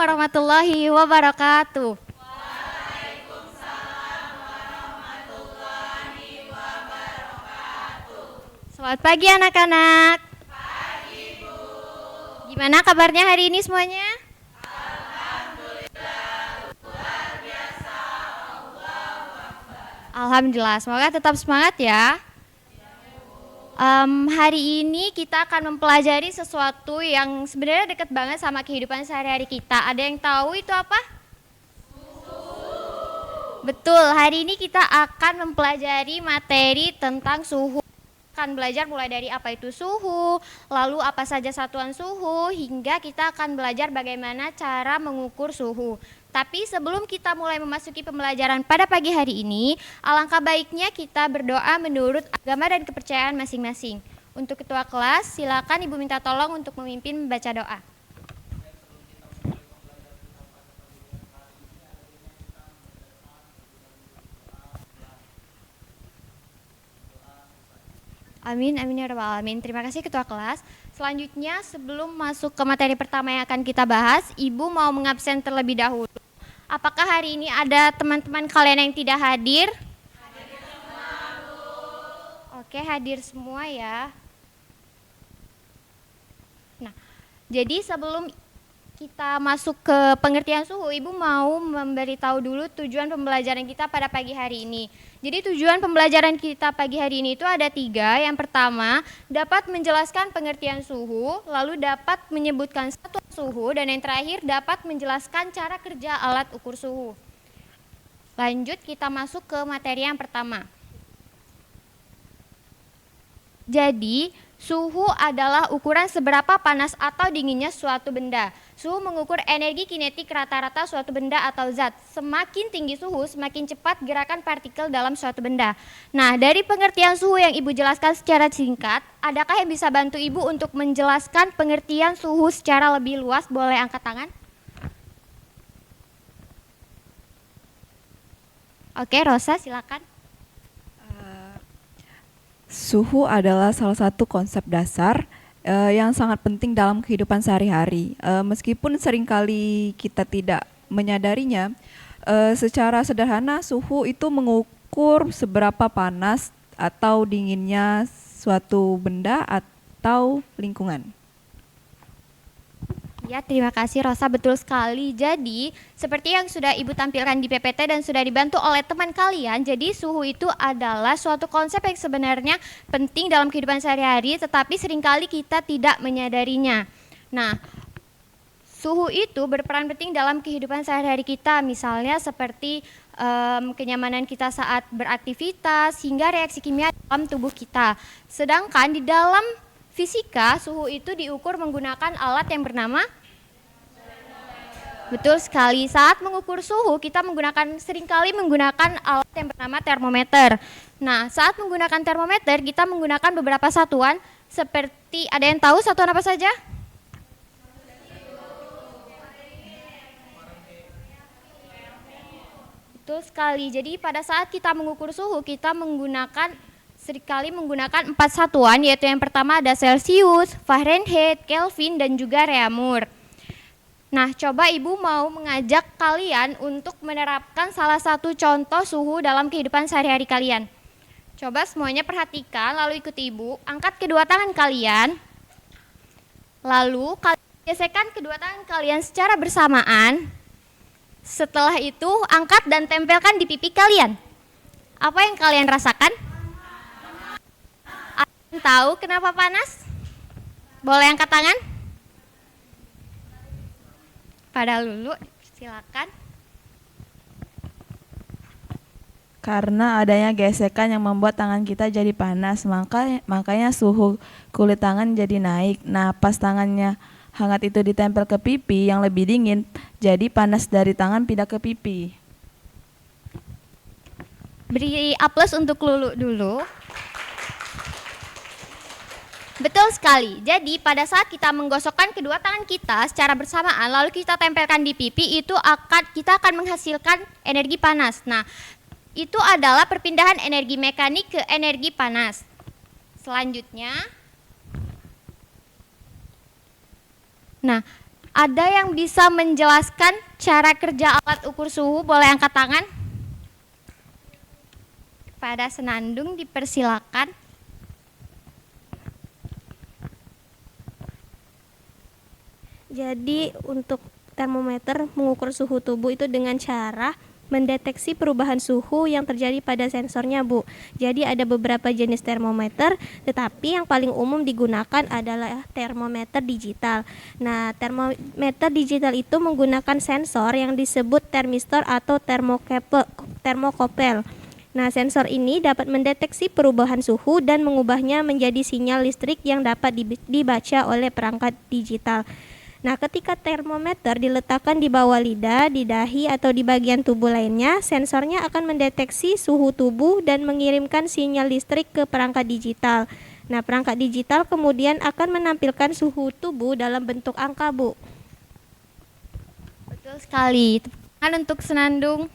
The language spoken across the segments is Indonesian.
warahmatullahi wabarakatuh. Selamat pagi anak-anak. Gimana kabarnya hari ini semuanya? Alhamdulillah, semoga tetap semangat ya. Hari ini kita akan mempelajari sesuatu yang sebenarnya dekat banget sama kehidupan sehari-hari kita. Ada yang tahu itu apa? Betul, hari ini kita akan mempelajari materi tentang suhu. Akan belajar mulai dari apa itu suhu, lalu apa saja satuan suhu, hingga kita akan belajar bagaimana cara mengukur suhu. Tapi sebelum kita mulai memasuki pembelajaran pada pagi hari ini, alangkah baiknya kita berdoa menurut agama dan kepercayaan masing-masing. Untuk ketua kelas, silakan Ibu minta tolong untuk memimpin membaca doa. Amin, amin ya rabbal alamin. Terima kasih ketua kelas. Selanjutnya, sebelum masuk ke materi pertama yang akan kita bahas, Ibu mau mengabsen terlebih dahulu. Apakah hari ini ada teman-teman kalian yang tidak hadir? Hadir semua, Bu. Oke, hadir semua ya. Nah, jadi sebelum kita masuk ke pengertian suhu, Ibu mau memberitahu dulu tujuan pembelajaran kita pada pagi hari ini. Jadi tujuan pembelajaran kita pagi hari ini itu ada 3. Yang pertama, dapat menjelaskan pengertian suhu, lalu dapat menyebutkan satuan suhu, dan yang terakhir dapat menjelaskan cara kerja alat ukur suhu. Lanjut, kita masuk ke materi yang pertama. Jadi, suhu adalah ukuran seberapa panas atau dinginnya suatu benda. Suhu mengukur energi kinetik rata-rata suatu benda atau zat. Semakin tinggi suhu, semakin cepat gerakan partikel dalam suatu benda. Nah, dari pengertian suhu yang Ibu jelaskan secara singkat, adakah yang bisa bantu Ibu untuk menjelaskan pengertian suhu secara lebih luas? Boleh angkat tangan? Oke, Rosa silakan. Suhu adalah salah satu konsep dasar yang sangat penting dalam kehidupan sehari-hari. Meskipun seringkali kita tidak menyadarinya, secara sederhana suhu itu mengukur seberapa panas atau dinginnya suatu benda atau lingkungan. Ya, terima kasih Rosa, betul sekali. Jadi, seperti yang sudah Ibu tampilkan di PPT dan sudah dibantu oleh teman kalian, jadi suhu itu adalah suatu konsep yang sebenarnya penting dalam kehidupan sehari-hari, tetapi seringkali kita tidak menyadarinya. Nah, suhu itu berperan penting dalam kehidupan sehari-hari kita, misalnya seperti kenyamanan kita saat beraktivitas, hingga reaksi kimia dalam tubuh kita. Sedangkan di dalam fisika, suhu itu diukur menggunakan alat yang bernama. Betul sekali, saat mengukur suhu kita seringkali menggunakan alat yang bernama termometer. Nah, saat menggunakan termometer kita menggunakan beberapa satuan seperti, ada yang tahu satuan apa saja? Betul sekali, jadi pada saat kita mengukur suhu kita seringkali menggunakan 4 satuan, yaitu yang pertama ada Celsius, Fahrenheit, Kelvin, dan juga Reaumur. Nah, coba Ibu mau mengajak kalian untuk menerapkan salah satu contoh suhu dalam kehidupan sehari-hari kalian. Coba semuanya perhatikan, lalu ikuti Ibu. Angkat kedua tangan kalian, lalu gesekkan kedua tangan kalian secara bersamaan. Setelah itu, angkat dan tempelkan di pipi kalian. Apa yang kalian rasakan? Ada yang tahu kenapa panas? Boleh angkat tangan? Pada Lulu, silakan. Karena adanya gesekan yang membuat tangan kita jadi panas, makanya suhu kulit tangan jadi naik. Nah, pas tangannya hangat itu ditempel ke pipi yang lebih dingin, jadi panas dari tangan pindah ke pipi. Beri aplaus untuk Lulu dulu. Betul sekali. Jadi pada saat kita menggosokkan kedua tangan kita secara bersamaan lalu kita tempelkan di pipi, kita akan menghasilkan energi panas. Nah, itu adalah perpindahan energi mekanik ke energi panas. Selanjutnya, nah, Ada yang bisa menjelaskan cara kerja alat ukur suhu? Boleh angkat tangan. Pada senandung dipersilakan. Jadi untuk termometer mengukur suhu tubuh itu dengan cara mendeteksi perubahan suhu yang terjadi pada sensornya, Bu. Jadi ada beberapa jenis termometer, tetapi yang paling umum digunakan adalah termometer digital. Nah, termometer digital itu menggunakan sensor yang disebut termistor atau termokopel. Nah, sensor ini dapat mendeteksi perubahan suhu dan mengubahnya menjadi sinyal listrik yang dapat dibaca oleh perangkat digital. Nah, ketika termometer diletakkan di bawah lidah, di dahi, atau di bagian tubuh lainnya, sensornya akan mendeteksi suhu tubuh dan mengirimkan sinyal listrik ke perangkat digital. Nah, perangkat digital kemudian akan menampilkan suhu tubuh dalam bentuk angka, Bu. Betul sekali. Tepuk tangan untuk senandung.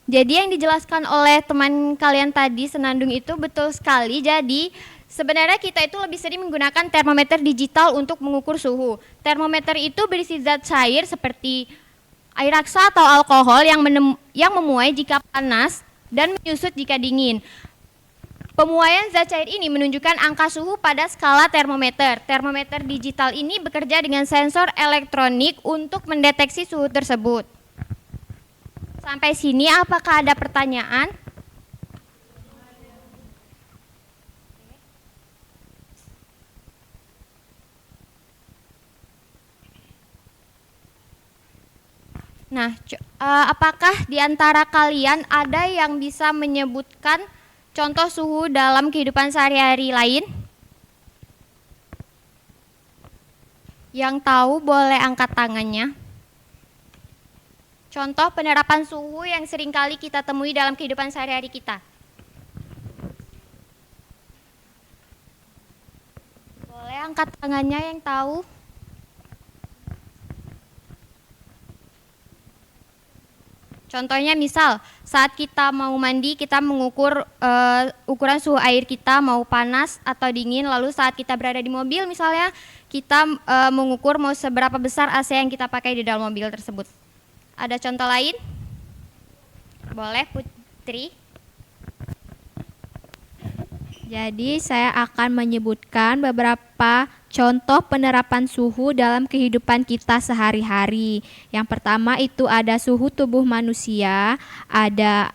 Jadi yang dijelaskan oleh teman kalian tadi, senandung itu betul sekali. Jadi sebenarnya kita itu lebih sering menggunakan termometer digital untuk mengukur suhu. Termometer itu berisi zat cair seperti air raksa atau alkohol yang memuai jika panas dan menyusut jika dingin. Pemuaian zat cair ini menunjukkan angka suhu pada skala termometer. Termometer digital ini bekerja dengan sensor elektronik untuk mendeteksi suhu tersebut. Sampai sini apakah ada pertanyaan? Nah, apakah di antara kalian ada yang bisa menyebutkan contoh suhu dalam kehidupan sehari-hari lain? Yang tahu boleh angkat tangannya. Contoh penerapan suhu yang seringkali kita temui dalam kehidupan sehari-hari kita. Boleh angkat tangannya yang tahu. Contohnya misal saat kita mau mandi kita mengukur ukuran suhu air kita mau panas atau dingin, lalu saat kita berada di mobil misalnya kita mengukur mau seberapa besar AC yang kita pakai di dalam mobil tersebut. Ada contoh lain? Boleh Putri. Jadi saya akan menyebutkan beberapa contoh penerapan suhu dalam kehidupan kita sehari-hari. Yang pertama itu ada suhu tubuh manusia, ada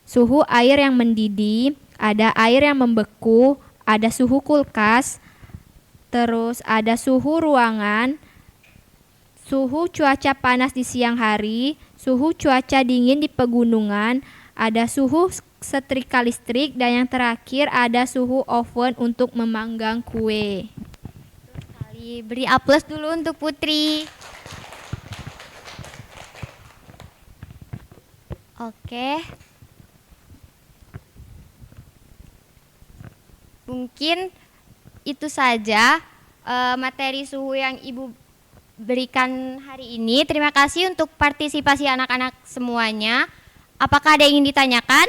suhu air yang mendidih, ada air yang membeku, ada suhu kulkas, terus ada suhu ruangan, suhu cuaca panas di siang hari, suhu cuaca dingin di pegunungan, ada suhu setrika listrik, dan yang terakhir ada suhu oven untuk memanggang kue. Beri aplaus dulu untuk Putri. Oke. Mungkin itu saja materi suhu yang Ibu berikan hari ini. Terima kasih untuk partisipasi anak-anak semuanya. Apakah ada yang ingin ditanyakan?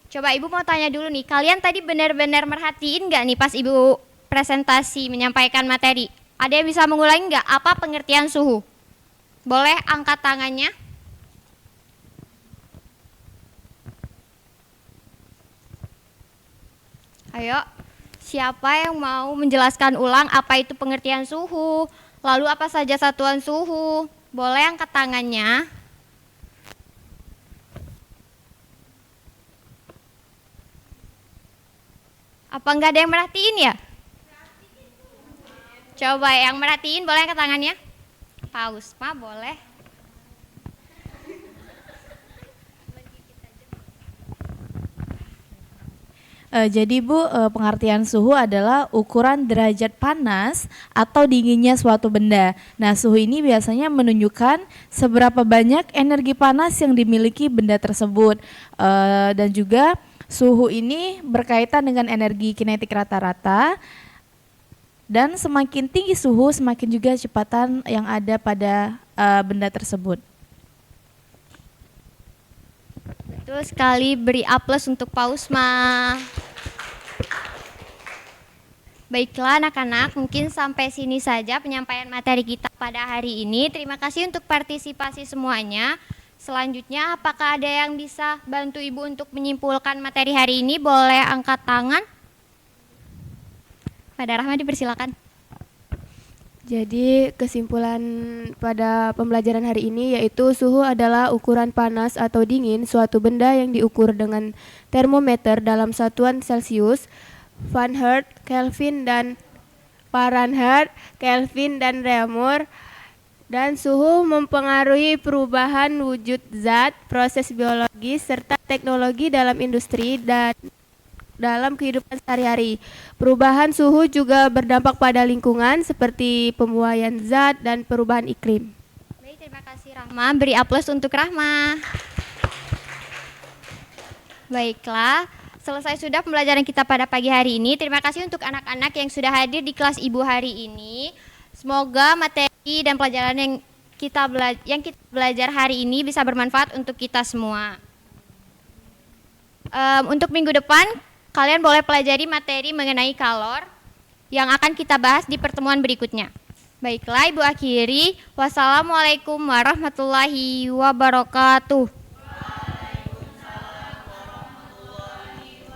Coba Ibu mau tanya dulu nih, kalian tadi benar-benar merhatiin nggak nih pas Ibu presentasi menyampaikan materi? Ada yang bisa mengulangi nggak apa pengertian suhu? Boleh angkat tangannya. Ayo, siapa yang mau menjelaskan ulang apa itu pengertian suhu? Lalu apa saja satuan suhu? Boleh angkat tangannya. Apa enggak ada yang merhatiin ya? Coba yang merhatiin boleh angkat tangannya. Pausma boleh. Jadi Bu, pengertian suhu adalah ukuran derajat panas atau dinginnya suatu benda. Nah, suhu ini biasanya menunjukkan seberapa banyak energi panas yang dimiliki benda tersebut. Dan juga suhu ini berkaitan dengan energi kinetik rata-rata. Dan semakin tinggi suhu, semakin juga kecepatan yang ada pada benda tersebut. Betul sekali, beri aplaus untuk Pausma. Baiklah anak-anak, mungkin sampai sini saja penyampaian materi kita pada hari ini. Terima kasih untuk partisipasi semuanya. Selanjutnya, apakah ada yang bisa bantu Ibu untuk menyimpulkan materi hari ini? Boleh angkat tangan. Pada Rahma dipersilakan. Jadi kesimpulan pada pembelajaran hari ini yaitu suhu adalah ukuran panas atau dingin suatu benda yang diukur dengan termometer dalam satuan Celcius, Fahrenheit, Kelvin dan Fahrenheit, Kelvin dan Reaumur. Dan suhu mempengaruhi perubahan wujud zat, proses biologis serta teknologi dalam industri dan dalam kehidupan sehari-hari. Perubahan suhu juga berdampak pada lingkungan seperti pembuayan zat dan perubahan iklim. Baik, terima kasih Rahma. Beri aplaus untuk Rahma. Baiklah, selesai sudah pembelajaran kita pada pagi hari ini. Terima kasih untuk anak-anak yang sudah hadir di kelas Ibu hari ini. Semoga materi dan pelajaran yang kita belajar hari ini bisa bermanfaat untuk kita semua. Untuk minggu depan, kalian boleh pelajari materi mengenai kalor yang akan kita bahas di pertemuan berikutnya. Baiklah, Ibu akhiri. Wassalamualaikum warahmatullahi wabarakatuh. Waalaikumsalam warahmatullahi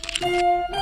wabarakatuh.